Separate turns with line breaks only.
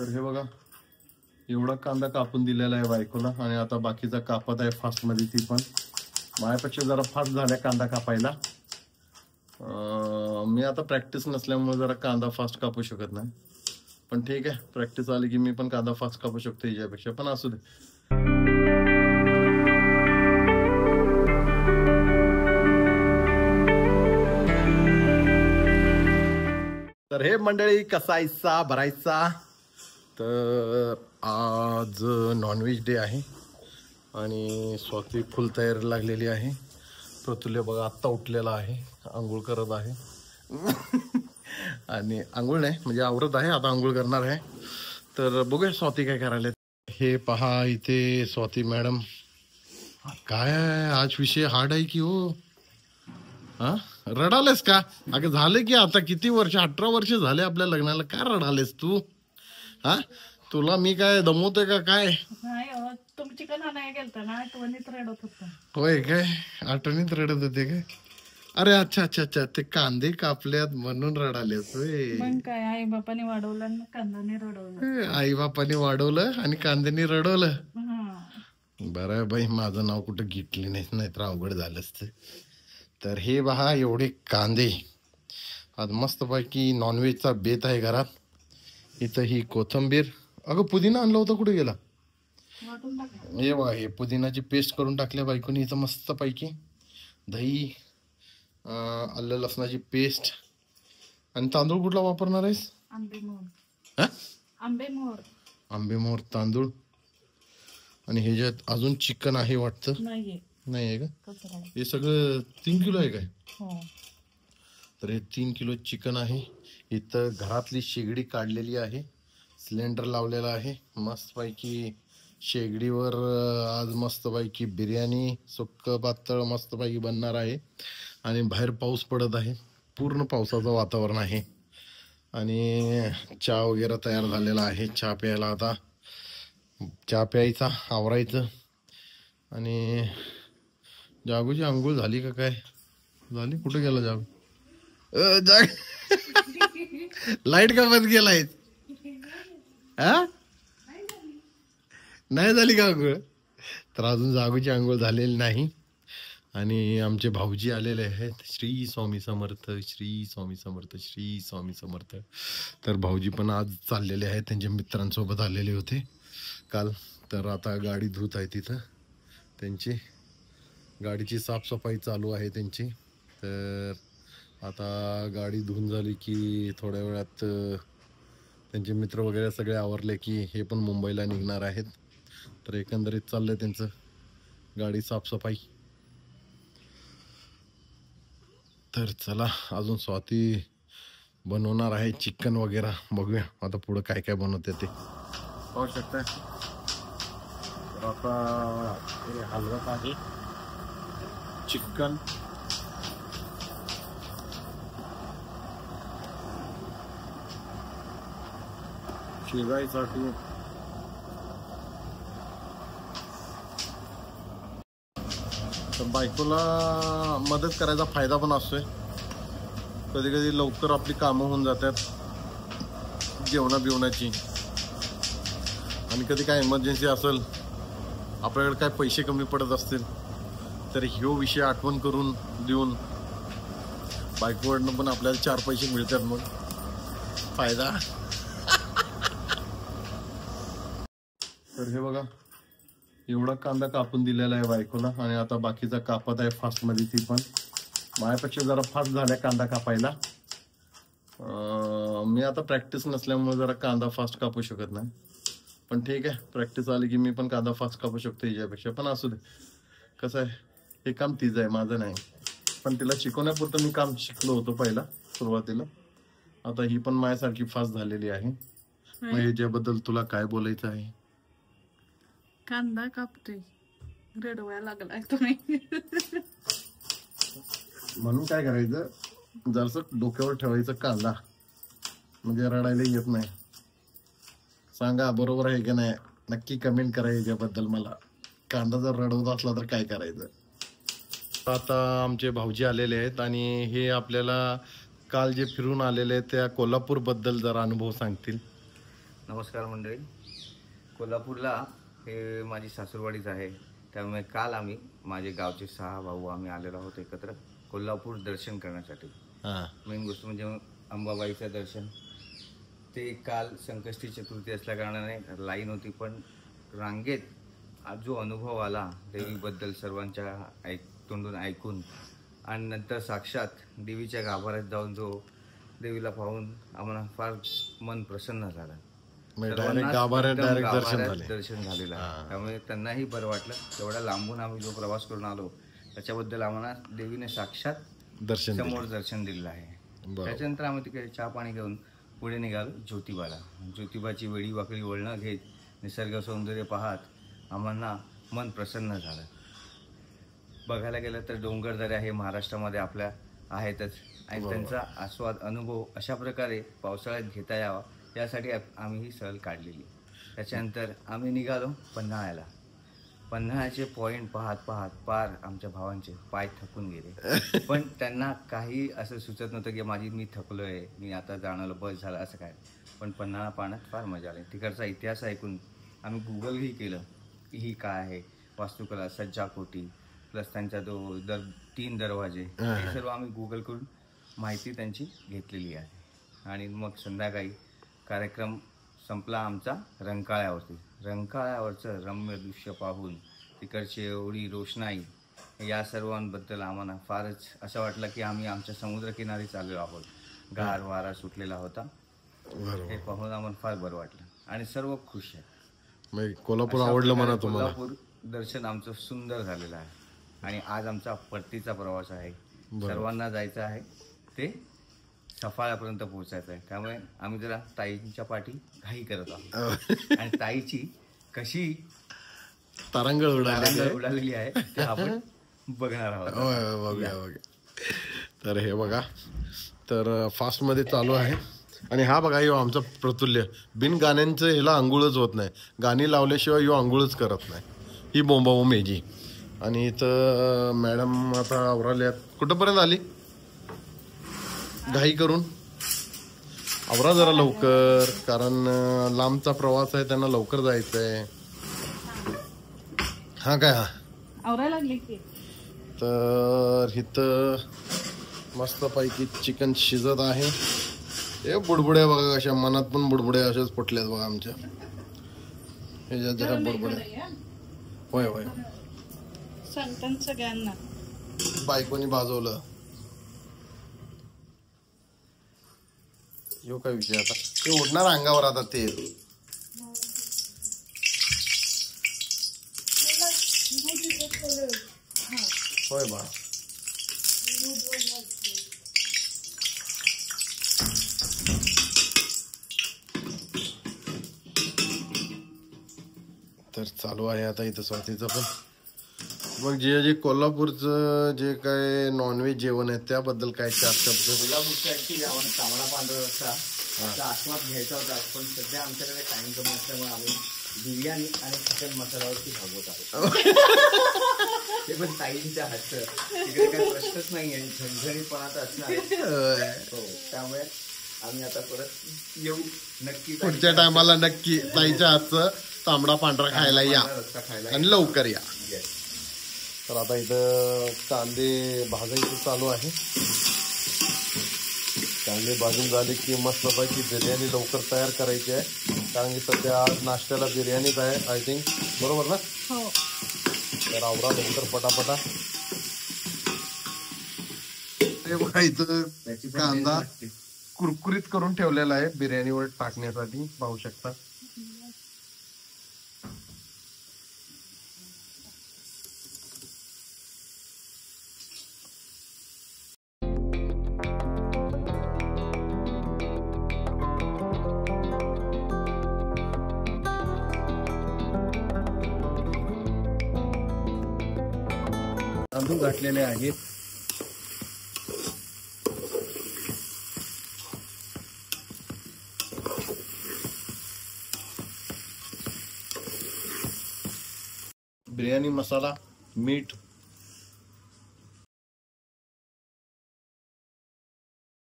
तर हे बघा, एवढा कांदा कापून दिलेला आहे बायकोला आणि आता बाकीचा कापत आहे फास्टमध्ये. ती पण माझ्यापेक्षा जरा फास्ट झाल्या कांदा कापायला. मी आता प्रॅक्टिस नसल्यामुळे जरा कांदा फास्ट कापू शकत नाही, पण ठीक आहे, प्रॅक्टिस आली की मी पण कांदा फास्ट कापू शकतो याच्यापेक्षा, पण असू दे. तर हे मंडळी कसायचा भरायचा. तर आज नॉनव्हेज डे आहे आणि स्वाती फुल तयारी लागलेली आहे. प्रतुल्य बघा आत्ता उठलेला आहे, आंघोळ करत आहे. आणि आंघोळ नाही म्हणजे आवरत आहे, आता आंघोळ करणार आहे. तर बघूया स्वाती काय करायला. हे पहा इथे स्वाती मॅडम. काय आज विषय हार्ड आहे की हो. हा, रडालेस का? अगं झालं की आता किती वर्ष, 18 वर्ष झाले आपल्या लग्नाला, काय रडालेस तू? हा, तुला मी काय दमवतोय का काय?
तुम्ही चिकन आणायला गेलता ना, आठवणीत रडत होता.
होय काय, आठवणीत रडत होते काय? अरे अच्छा अच्छा अच्छा, ते कांदे कापल्यात म्हणून रडालेस होय.
मग काय, आई बापाने वाढवलं आणि कांद्याने रडवलं.
आई बापाने वाढवलं आणि कांद्याने रडवलं.
हा.
बरं बाई, माझं नाव कुठं घेतली नाही तर अवघड झालं असतं. तर हे पहा एवढे कांदे. आज मस्तपैकी नॉनव्हेजचा बेत आहे घरात. इथं ही कोथिंबीर. अगं पुदिना आणला होता, कुठे गेला? हे बघा, हे पुदिनाची पेस्ट करून टाकल्या बायकोनी इथं मस्तपैकी. दही, आलं लसणाची पेस्ट. आणि तांदूळ कुठला वापरणार आहेस?
आंबेमोहर.
आंबेमोहर तांदूळ. आणि ह्याच्यात अजून चिकन आहे वाटतं. नाही आहे का? हे सगळं 3 किलो आहे काय? तर हे 3 किलो चिकन आहे. इथं घरातली शेगडी काढलेली आहे, सिलेंडर लावलेला आहे मस्तपैकी. शेगडीवर आज मस्तपैकी बिर्याणी सुक्क पातळ मस्तपैकी बनणार आहे. आणि बाहेर पाऊस पडत आहे, पूर्ण पावसाचं वातावरण आहे. आणि चहा वगैरे तयार झालेला आहे. चहा प्यायला आता, चहा प्यायचा, आवरायचं. आणि जागूची आंघोळ झाली का काय? झाली? कुठे गेला जागू? लाईट का बंद केलाय? नाही झाली का आंघोळ? तर अजून जागूची आंघोळ झालेली नाही. आणि आमचे भाऊजी आलेले आहेत. श्री स्वामी समर्थ, श्री स्वामी समर्थ, श्री स्वामी समर्थ. तर भाऊजी पण आज चाललेले आहेत, त्यांच्या मित्रांसोबत आलेले होते काल. तर आता गाडी धुत आहे तिथं, त्यांची गाडीची साफसफाई चालू आहे त्यांची. तर आता गाडी धुवून झाली की थोड्या वेळात त्यांचे मित्र वगैरे सगळे आवरले की हे पण मुंबईला निघणार आहेत. तर एकंदरीत चाललंय त्यांचं गाडी साफसफाई. तर चला, अजून स्वाती बनवणार आहे चिकन वगैरे. बघूया आता पुढं काय काय बनवते ते. पाहू शकताय. तर आता हे हलवत आहे चिकन. शिजायसाठी तर बायकोला मदत करायचा फायदा पण असतोय. कधी कधी लवकर आपली कामं होऊन जातात जेवणाची. आणि कधी काय इमर्जन्सी असेल, आपल्याकडे काय पैसे कमी पडत असतील, तर ह्यो विषय आठवण करून देऊन बायकोकडनं पण आपल्याला 4 पैसे मिळतात, मग फायदा. तर हे बघा, एवढा कांदा कापून दिलेला आहे बायकोला आणि आता बाकीचा कापत आहे फास्टमध्ये. ती पण माझ्यापेक्षा जरा फास्ट झाल्या कांदा कापायला. मी आता प्रॅक्टिस नसल्यामुळे जरा कांदा फास्ट कापू शकत नाही, पण ठीक आहे, प्रॅक्टिस आली की मी पण कांदा फास्ट कापू शकतो याच्यापेक्षा, पण असू दे. कसं आहे, हे काम तिचं आहे, माझं नाही. पण तिला शिकवण्यापुरतं मी काम शिकलो होतो पहिला सुरुवातीला. आता ही पण माझ्यासारखी फास्ट झालेली आहे. मग याच्याबद्दल तुला काय बोलायचं आहे?
कांदा कापतोय, रडवायला लागलाय तुम्ही.
म्हणून काय करायचं, जरासं डोक्यावर ठेवायचं कांदा, म्हणजे रडायला येत नाही. सांगा बरोबर आहे की नाही, नक्की कमेंट करा याच्याबद्दल मला. कांदा जर रडवत असला तर काय करायचं. आता आमचे भाऊजी आलेले आहेत आणि हे आपल्याला काल जे फिरून आलेले आहेत त्या कोल्हापूरबद्दल जरा अनुभव सांगतील.
नमस्कार मंडळी. कोल्हापूरला हे माझी सासूरवाडीच आहे. त्यामुळे काल आम्ही माझे गावचे 6 भाऊ आम्ही आलेलो आहोत एकत्र कोल्हापूर दर्शन करण्यासाठी. मेन गोष्ट म्हणजे अंबाबाईचं दर्शन. ते काल संकष्टी चतुर्थी असल्या कारणाने लाईन होती, पण रांगेत जो अनुभव आला देवीबद्दल सर्वांच्या तोंडून ऐकून आणि नंतर साक्षात देवीच्या गाभाऱ्यात जाऊन जो देवीला पाहून आम्हाला फार मन प्रसन्न झालं. दर्शन झालेलं आहे. त्यामुळे त्यांनाही बरं वाटलं. तेवढ्या लांबून आम्ही जो प्रवास करून आलो त्याच्याबद्दल आम्हाला देवीने साक्षात समोर दर्शन दिलेलं आहे. त्याच्यानंतर आम्ही तिकडे चहा पाणी घेऊन पुढे निघालो ज्योतिबाला. ज्योतिबाची वेळी वाकडी वळणं घेत निसर्ग सौंदर्य पाहत आम्हाला मन प्रसन्न झालं. बघायला गेलं तर डोंगरदऱ्या हे महाराष्ट्रामध्ये आपल्या आहेतच आणि त्यांचा आस्वाद अनुभव अशा प्रकारे पावसाळ्यात घेता यावा यासाठी आम्ही ही सहल काढलेली. त्याच्यानंतर आम्ही निघालो पन्हाळ्याला. पन्हाळ्याचे पॉईंट पाहत पाहत पार आमच्या भावांचे पाय थकून गेले. पण त्यांना काही असं सुचत नव्हतं की मी थकलोय, मी आता जाणवलं बस झालं असं काय. पण पन्हाळा पाण्यात फार मजा आली. तिकडचा इतिहास ऐकून आम्ही गुगलही केलं की ही काय आहे, वास्तुकला, सज्जाकोटी प्लस त्यांचा तो 3 दरवाजे हे सर्व आम्ही गुगल करून माहिती त्यांची घेतलेली आहे. आणि मग संध्याकाळी कार्यक्रम संपला आमचा रंकाळ्यावरती. रंकाळ्यावरचं रम्य दृश्य पाहून तिकडची एवढी रोषणाई या सर्वांबद्दल आम्हाला फारच असं वाटलं की आम्ही आमच्या समुद्रकिनारी चाललो आहोत. गार वारा सुटलेला होता. हे पाहून आम्हाला फार बरं वाटलं आणि सर्व खुश आहेत.
कोल्हापूर आवडलं म्हणा तुम्हाला.
कोल्हापूर दर्शन आमचं सुंदर झालेलं आहे आणि आज आमचा परतीचा प्रवास आहे. सर्वांना जायचं आहे ते सफाळ्यापर्यंत पोहोचायचं आहे. त्यामुळे आम्ही जरा ताईंच्या पाठी घाई करत आहोत आणि ताईची कशी
तरंग
उडालेली आहे ते आपण बघणार आहोत.
तर हे बघा, तर फास्ट मध्ये चालू आहे. आणि हा बघा, यो आमचा प्रतुल्य बिन गाण्यांचं ह्याला आंघोळच होत नाही. गाणी लावल्याशिवाय यो आंघोळच करत नाही. ही बोंबाबोंब मेजी. आणि इथं मॅडम आता आवराल्यात. कुठंपर्यंत आली? घाई करून आवरा जरा लवकर, कारण लांबचा प्रवास आहे, त्यांना लवकर जायचंय. हा काय
आवरायला लागली की.
तर इथं मस्त पैकी चिकन शिजत आहे. हे बुडबुड्या बघा कशा, मनात पण बुडबुड्या अशाच फुटल्यात बघा आमच्या. ह्याच्यात जरा बुडबुड्या. होय होय,
सांगतात सगळ्यांना.
बायकोनी भाजवलं. यो काय विषय आता, ते उडणार अंगावर आता तेल. होय बा. तर चालू आहे आता इथं स्वातीचं पण. मग जे कोल्हापूरचं जे काय नॉनव्हेज जेवण आहे त्याबद्दल काय 4 शब्द?
कोल्हापूरच्या ऍक्च्युली आम्हाला तांबडा पांढरा रस्सा आस्वाद घ्यायचा होता, पण सध्या आमच्याकडे टाइम कमी असल्यामुळे आम्ही बिर्याणी आणि चिकन मसाल्यावरती भागवत आहोत. ते पण ताईंच्या हातचं, तिकडे काही प्रश्नच नाही आहे. झणझणीतपणाचं असणार. हो, त्यामुळे आम्ही आता परत येऊ नक्की.
पुढच्या टायमाला नक्की ताईच्या हातचं तांबडा पांढरा खायला या आणि लवकर या. तर आता इथं कांदे भाजायचं चालू आहे. कांदे भाजून झाले की मस्तपैकी बिर्याणी लवकर तयार करायची आहे, कारण की सध्या आज नाश्त्याला बिर्याणीच आहे आय थिंक. बरोबर ना?
हो.
तर आवरा लवकर पटापटा. ते बघा इथं कांदा कुरकुरीत करून ठेवलेला आहे बिर्याणीवर टाकण्यासाठी, पाहू शकता.
तांदूळ घातलेले आहेत.
बिर्याणी मसाला, मीठ,